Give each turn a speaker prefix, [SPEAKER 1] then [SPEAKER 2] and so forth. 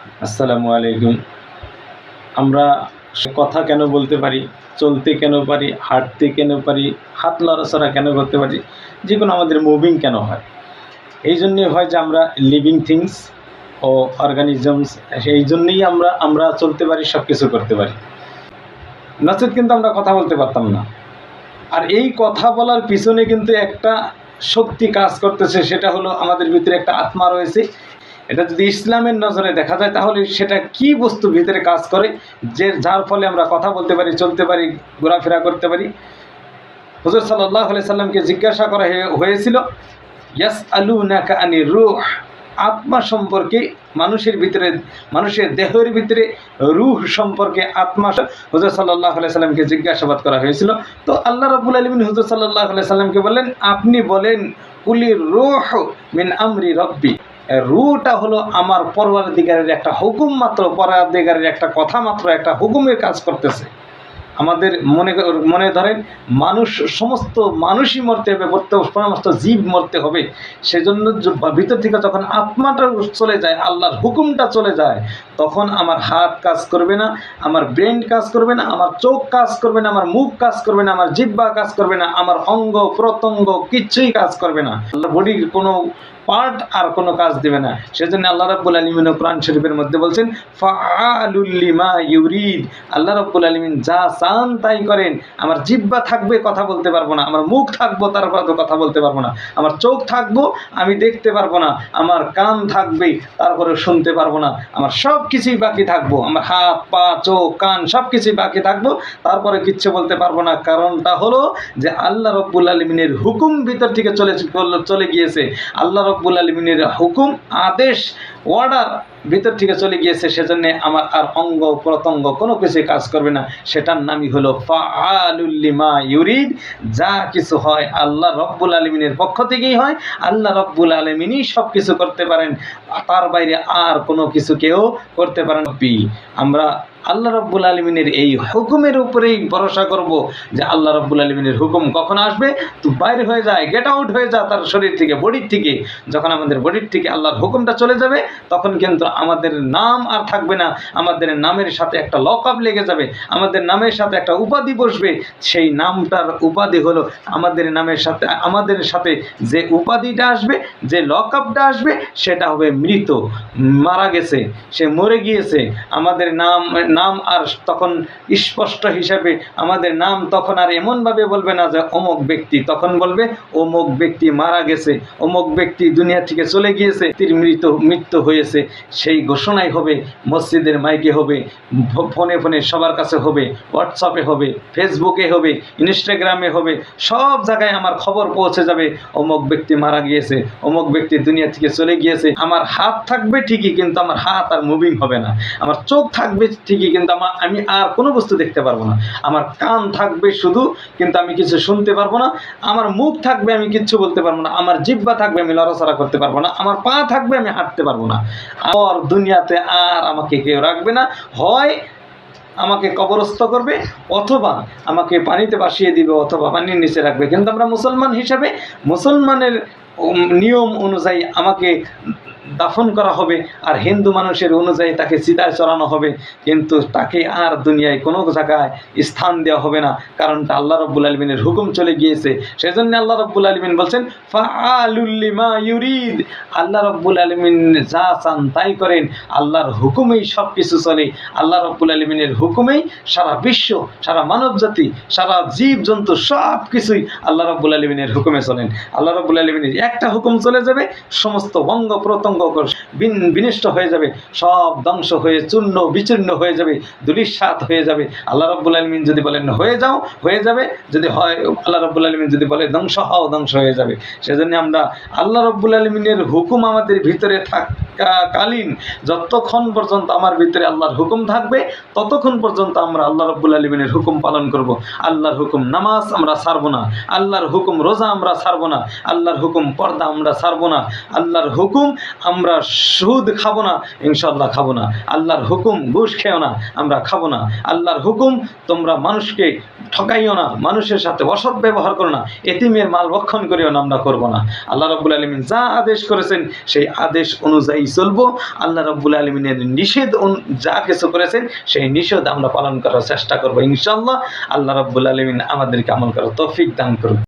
[SPEAKER 1] আসসালামু আলাইকুম। আমরা কথা কেন বলতে পারি, চলতে কেন পারি, হাঁটতে কেন পারি, হাত নড়াচড়া কেন করতে পারি, যেকোনো আমাদের মুভিং কেন হয়? এই জন্যই হয় যে আমরা লিভিং থিংস ও অর্গানিজমস, এই জন্যই আমরা চলতে পারি, সব কিছু করতে পারি। নচেত কিন্তু আমরা কথা বলতে পারতাম না। আর এই কথা বলার পিছনে কিন্তু একটা শক্তি কাজ করতেছে, সেটা হলো আমাদের ভিতরে একটা আত্মা রয়েছে। এটা যদি ইসলামের নজরে দেখা যায় তাহলে সেটা কি বস্তু ভিতরে কাজ করে যার ফলে আমরা কথা বলতে পারি, চলতে পারি, ঘোরাফেরা করতে পারি। হুজুর সাল্লাল্লাহু আলাইহি সাল্লামকে জিজ্ঞাসা করা হয়েছিল, ইয়াসআলুনাকা আনির রূহ, আত্মা সম্পর্কে, মানুষের দেহের ভিতরে রূহ সম্পর্কে, আত্মা, হুজুর সাল্লাল্লাহু আলাইহি সাল্লামকে জিজ্ঞাসাবাদ করা হয়েছিল। তো আল্লাহ রাব্বুল আলামিন হুজুর সাল্লাল্লাহু আলাইহি সাল্লামকে বললেন, আপনি বলেন কুলির রূহ মিন আমরি রব্বি, রূহটা হলো আমার পরওয়ারদিগারের একটা হুকুম মাত্র, পরওয়ারদিগারের একটা কথা মাত্র, একটা হুকুমের কাজ করতেছে। আমাদের মনে ধরেন সমস্ত মানুষই মরতে হবে, সমস্ত জীব মরতে হবে। সেজন্য ভিতর থেকে যখন আত্মাটা চলে যায়, আল্লাহর হুকুমটা চলে যায়, তখন আমার হাত কাজ করবে না, আমার ব্রেন কাজ করবে না, আমার চোখ কাজ করবে না, আমার মুখ কাজ করবে না, আমার জিহ্বা কাজ করবে না, আমার অঙ্গ প্রত্যঙ্গ কিচ্ছুই কাজ করবে না। আল্লাহ বডির কোনো পার্ট আর কোনো কাজ দেবে না। সেজন্য আল্লাহ রাব্বুল আলামিন কোরআন শরীফের মধ্যে বলছেন, ফাআলুল লিমা ইউরিদ, আল্লাহ রাব্বুল আলামিন যা চান তাই করেন। আমার জিহ্বা থাকবে, কথা বলতে পারবো না, আমার মুখ থাকবো, তারপরে কথা বলতে পারবো না, আমার চোখ থাকবো, আমি দেখতে পারবো না, আমার কান থাকবে, তারপরে শুনতে পারবো না, আমার সব কিছুই বাকি থাকবো, আমার হাত পা চোখ কান সব কিছুই বাকি থাকবো, তারপরে কিচ্ছু বলতে পারবো না। কারণটা হলো যে আল্লাহ রাব্বুল আলামিনের হুকুম ভিতর থেকে চলে গিয়েছে, আল্লাহ রাব্বুল আলামিনের হুকুম, আদেশ, অর্ডার ভিতর থেকে চলে গিয়েছে। সেজন্য আমার আর অঙ্গ প্রত্যঙ্গ কোনো কিছু কাজ করবে না। সেটার নামই হলো ফাআলুল লিমা ইউরিদ। যা কিছু হয় আল্লাহ রাব্বুল আলামিনের পক্ষ থেকেই হয়, আল্লাহ রাব্বুল আলামিনই সব কিছু করতে পারেন, তার বাইরে আর কোনো কিছু কেউ করতে পারেন। আমরা আল্লাহ রাব্বুল আলামিনের এই হুকুমের উপরেই ভরসা করব যে আল্লাহ রাব্বুল আলামিনের হুকুম কখন আসবে, তো বাইরে হয়ে যায়, গেট আউট হয়ে যায় তার শরীর থেকে, বডির থেকে। যখন আমাদের বডির থেকে আল্লাহর হুকুমটা চলে যাবে, তখন কিন্তু আমাদের নাম আর থাকবে না, আমাদের নামের সাথে একটা লকআপ লেগে যাবে, আমাদের নামের সাথে একটা উপাধি বসবে। সেই নামটার উপাধি হলো, আমাদের সাথে যে উপাধিটা আসবে, যে লকআপটা আসবে, সেটা হবে মৃত, মারা গেছে, সে মরে গিয়েছে। আমাদের নাম আর তখন স্পষ্ট হিসাবে আমাদের নাম তখন আর এমনভাবে বলবে না যে অমুক ব্যক্তি, তখন বলবে অমুক ব্যক্তি মারা গেছে, অমুক ব্যক্তি দুনিয়া থেকে চলে গিয়েছে, মৃত্যু হয়েছে। সেই ঘোষণাই হবে, মসজিদের মাইকে হবে, ফোনে সবার কাছে হবে, হোয়াটসঅ্যাপে হবে, ফেসবুকে হবে, ইনস্টাগ্রামে হবে, সব জায়গায় আমার খবর পৌঁছে যাবে, অমুক ব্যক্তি মারা গিয়েছে, অমুক ব্যক্তি দুনিয়া থেকে চলে গিয়েছে। আমার হাত থাকবে ঠিকই, কিন্তু আমার হাত আর মুভিং হবে না। আমার চোখ থাকবে ঠিকই, কিন্তু আমি আর কোনো বস্তু দেখতে পারবো না। আমার কান থাকবে শুধু, কিন্তু আমি কিছু শুনতে পারবো না। আমার মুখ থাকবে, আমি কিচ্ছু বলতে পারবো না। আমার জিহ্বা থাকবে, আমি লড়াচড়া করতে পারবো না। আমার পা থাকবে, আমি হাঁটতে পারবো না। আর দুনিয়াতে আর আমাকে কেউ রাখবে না। হয় আমাকে কবরস্থ করবে, অথবা আমাকে পানিতে ভাসিয়ে দিবে, অথবা পানির নিচে রাখবে। কিন্তু আমরা মুসলমান হিসাবে, মুসলমানের নিয়ম অনুযায়ী আমাকে দাফন করা হবে, আর হিন্দু মানুষের অনুযায়ী তাকে চিতায় চড়ানো হবে, কিন্তু তাকে আর দুনিয়ায় কোনো জায়গায় স্থান দেওয়া হবে না। কারণটা আল্লাহ রাব্বুল আলামিনের হুকুম চলে গিয়েছে। সেজন্য আল্লাহ রাব্বুল আলামিন বলছেন, ফাআলুল লিমা ইউরিদ, আল্লাহ রাব্বুল আলামিন যা চান তাই করেন। আল্লাহর হুকুমেই সব কিছু চলে, আল্লাহ রাব্বুল আলামিনের হুকুমেই সারা বিশ্ব, সারা মানব জাতি, সারা জীব জন্তু সব কিছুই আল্লাহ রাব্বুল আলামিনের হুকুমে চলেন। আল্লাহ রাব্বুল আলামিনের একটা হুকুম চলে যাবে, সমস্ত অঙ্গ প্রত্যঙ্গ বিনষ্ট হয়ে যাবে, সব ধ্বংস হয়ে চূর্ণ বিচূর্ণ হয়ে যাবে, ধূলিসাৎ হয়ে যাবে। আল্লাহ রাব্বুল আলামিন যদি বলেন হয়ে যাও, হয়ে যাবে। যদি হয়, আল্লাহ রাব্বুল আলামিন যদি বলে ধ্বংস হও, ধ্বংস হয়ে যাবে। সেজন্য আমরা আল্লাহ রাব্বুল আলামিনের হুকুম আমাদের ভিতরে থাকাকালীন, যতক্ষণ পর্যন্ত আমার ভিতরে আল্লাহর হুকুম থাকবে, ততক্ষণ পর্যন্ত আমরা আল্লাহ রাব্বুল আলামিনের হুকুম পালন করব। আল্লাহর হুকুম নামাজ আমরা ছাড়বো না, আল্লাহর হুকুম রোজা আমরা ছাড়বো না, আল্লাহর হুকুম পর্দা আমরা ছাড়বো না, আল্লাহর হুকুম আমরা সুদ খাবো না, ইনশাল্লাহ খাবো না। আল্লাহর হুকুম ঘুষ খেও না, আমরা খাবো না। আল্লাহর হুকুম তোমরা মানুষকে ঠকাইও না, মানুষের সাথে অসৎ ব্যবহার করো না, এতিমের মাল ভক্ষণ করিও না, আমরা করবো না। আল্লাহ রাব্বুল আলামিন যা আদেশ করেছেন সেই আদেশ অনুযায়ী চলবো। আল্লাহ রাব্বুল আলামিনের নিষেধ যা কিছু করেছেন সেই নিষেধ আমরা পালন করার চেষ্টা করবো ইনশাআল্লাহ। আল্লাহ রাব্বুল আলামিন আমাদেরকে আমল করার তৌফিক দান করুন।